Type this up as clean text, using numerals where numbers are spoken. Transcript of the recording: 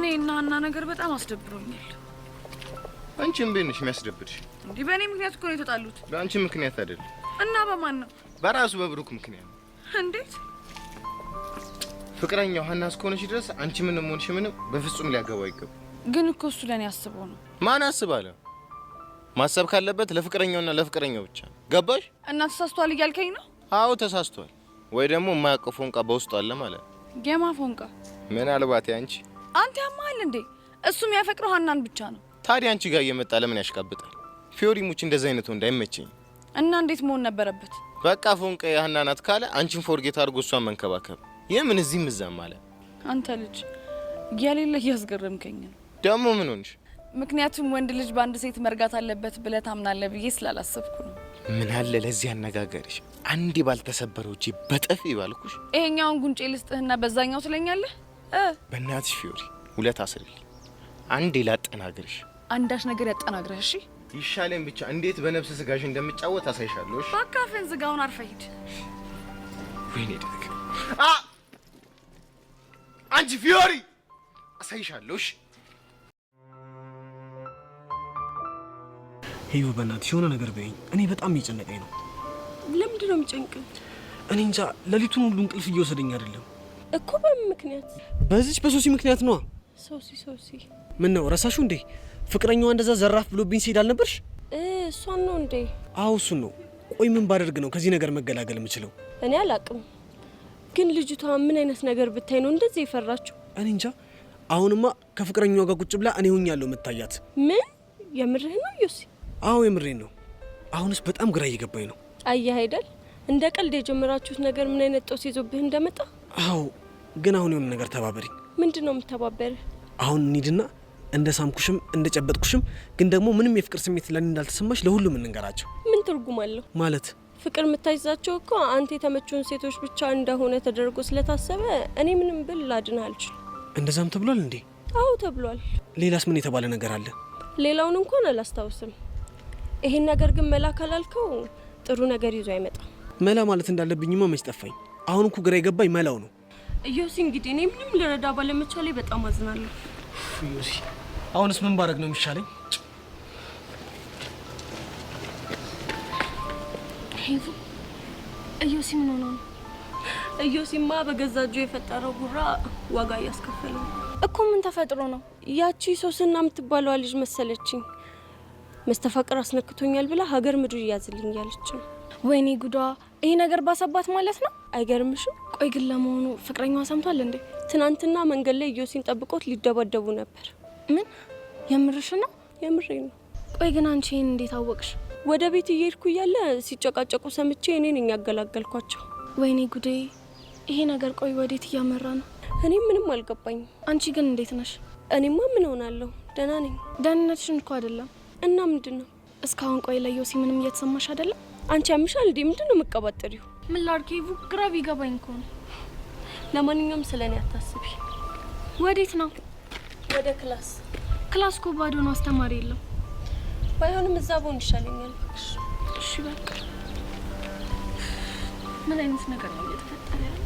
እኔና ሀና ነገር በጣም አስደብሮኛል። አንቺም በእንሽ የሚያስደብርሽ እንዴ? በእኔ ምክንያት እኮ ነው የተጣሉት። በአንቺ ምክንያት አይደለም። እና በማን ነው? በራሱ በብሩክ ምክንያት። እንዴት? ፍቅረኛው ሀና እስከሆነች ድረስ አንቺ ምንም ሆንሽ ምንም በፍጹም ሊያገባው አይገባም። ግን እኮ እሱ ለኔ አስበው ነው። ማን አስባለ? ማሰብ ካለበት ለፍቅረኛውና ለፍቅረኛው ብቻ ገባሽ? እና ተሳስቷል እያልከኝ ነው? አዎ ተሳስቷል። ወይ ደግሞ የማያውቀው ፎንቃ በውስጡ አለ ማለት። የማ ፎንቃ? ምናልባት አንቺ አንተ ያማል እንዴ? እሱ የሚያፈቅረው ሀናን ብቻ ነው። ታዲያ አንቺ ጋር እየመጣ ለምን ያሽቃብጣል? ፊዮሪ ሙች እንደዛ አይነቱ እንዳይመቸኝ። እና እንዴት መሆን ነበረበት? በቃ ፎንቃ የሀና ናት ካለ አንቺን ፎርጌት አድርጎ እሷን መንከባከብ። የምን እዚህም እዛም አለ። አንተ ልጅ ያሌለ እያስገረምከኝ ነው። ደግሞ ምን ሆንሽ? ምክንያቱም ወንድ ልጅ በአንድ ሴት መርጋት አለበት ብለህ ታምናለህ ብዬ ስላላሰብኩ ነው። ምን አለ ለዚህ አነጋገርሽ አንዴ ባልተሰበረው እጄ በጠፊ ባልኩሽ። ይሄኛውን ጉንጬ ልስጥህና በዛኛው ትለኛለህ? በእናትሽ ፊዮሪ ውለታ አስልልኝ። አንዴ ላጠናግርሽ። አንዳች ነገር ያጠናግረህ። እሺ ይሻለኝ ብቻ እንዴት በነፍስ ስጋሽ እንደምጫወት አሳይሻለሁ። እሺ በቃ አፍህን ዝጋውን፣ አርፈህ ሂድ። ወይኔ ደግ አንቺ ፊዮሪ አሳይሻለሁ። እሺ ሄዩ በእናትሽ የሆነ ነገር በይኝ። እኔ በጣም እየጨነቀኝ ነው። ለምንድን ነው የሚጨንቀው? እኔ እንጃ ሌሊቱን ሁሉ እንቅልፍ እየወሰደኝ አይደለም እኮ። በምን ምክንያት? በዚች በሶሲ ምክንያት ነው። ሶሲ ምን ነው ረሳሹ እንዴ? ፍቅረኛዋ እንደዛ ዘራፍ ብሎብኝ ሲሄድ አልነበርሽ? እሷን ነው እንዴ? አዎ እሱን ነው። ቆይ ምን ባደርግ ነው ከዚህ ነገር መገላገል የምችለው? እኔ አላቅም። ግን ልጅቷ ምን አይነት ነገር ብታይ ነው እንደዚህ የፈራችሁ? እኔ እንጃ። አሁንማ ከፍቅረኛዋ ጋር ቁጭ ብላ እኔ ሆኛለሁ የምታያት። ምን የምርህ ነው ዮሲ? አዎ የምሬን ነው። አሁንስ በጣም ግራ እየገባኝ ነው። አየህ አይደል እንደ ቀልድ የጀመራችሁት ነገር ምን አይነት ጦስ ይዞብህ እንደመጣ። አዎ ግን አሁን የሆነ ነገር ተባበሪኝ። ምንድን ነው የምተባበርህ? አሁን እንሂድና እንደ ሳምኩሽም እንደ ጨበጥኩሽም ግን ደግሞ ምንም የፍቅር ስሜት ለኔ እንዳልተሰማሽ ለሁሉም እንንገራቸው። ምን ትርጉም አለው ማለት? ፍቅር የምታይዛቸው እኮ አንተ የተመቹን ሴቶች ብቻ እንደሆነ ተደርጎ ስለታሰበ እኔ ምንም ብል ላድንህ አልችልም። እንደዛም ተብሏል እንዴ? አዎ ተብሏል። ሌላስ ምን የተባለ ነገር አለ? ሌላውን እንኳን አላስታውስም። ይሄን ነገር ግን መላ ካላልከው ጥሩ ነገር ይዞ አይመጣም። መላ ማለት እንዳለብኝማ መች ጠፋኝ። አሁን እኮ ግራ የገባኝ መላው ነው። ዮሲ እንግዲህ እኔ ምንም ልረዳ ባለመቻሌ በጣም አዝናለሁ። ዮሲ አሁንስ ምን ባረግ ነው የሚሻለኝ? ሄቡ ዮሲ ምን ሆነ ነው? ዮሲማ በገዛ እጁ የፈጠረው ጉራ ዋጋ እያስከፈለው እኮ። ምን ተፈጥሮ ነው? ያቺ ሶስና የምትባለዋ ልጅ መሰለችኝ መስተፋቅር አስነክቶኛል ብላ ሀገር ምድር ይያዝልኝ ያለች ነው። ወይኔ ጉዷ! ይሄ ነገር ባሰባት ማለት ነው። አይገርምሽም? ቆይ ግን ለመሆኑ ፍቅረኛዋ ሰምቷል እንዴ? ትናንትና መንገድ ላይ ዮሲን ጠብቆት ሊደባደቡ ነበር። ምን? የምርሽ ነው? የምሬ ነው። ቆይ ግን አንቺ ይሄን እንዴት አወቅሽ? ወደ ቤት እየሄድኩ እያለ ሲጨቃጨቁ ሰምቼ እኔ ነኝ ያገላገልኳቸው። ወይኔ ጉዴ! ይሄ ነገር ቆይ ወዴት እያመራ ነው? እኔ ምንም አልገባኝም። አንቺ ግን እንዴት ነሽ? እኔማ ምን ሆናለሁ? ደህና ነኝ። ደህንነትሽን እኮ አይደለም። እና ምንድን ነው እስካሁን? ቆይ ለዮሲ ምንም እየተሰማሽ አይደለም? አንቺ ያምሻል እንዴ? ምንድን ነው የምትቀባጥሪው? ምን ላድርግ ሄቡ፣ ግራ ቢገባኝ እኮ ነው። ለማንኛውም ስለኔ አታስቢ። ወዴት ነው? ወደ ክላስ። ክላስ እኮ ባዶ ነው፣ አስተማሪ የለም። ባይሆንም እዛ ብሆን ይሻለኛል። እሺ በቃ። ምን አይነት ነገር ነው እየተፈጠረ ያለው?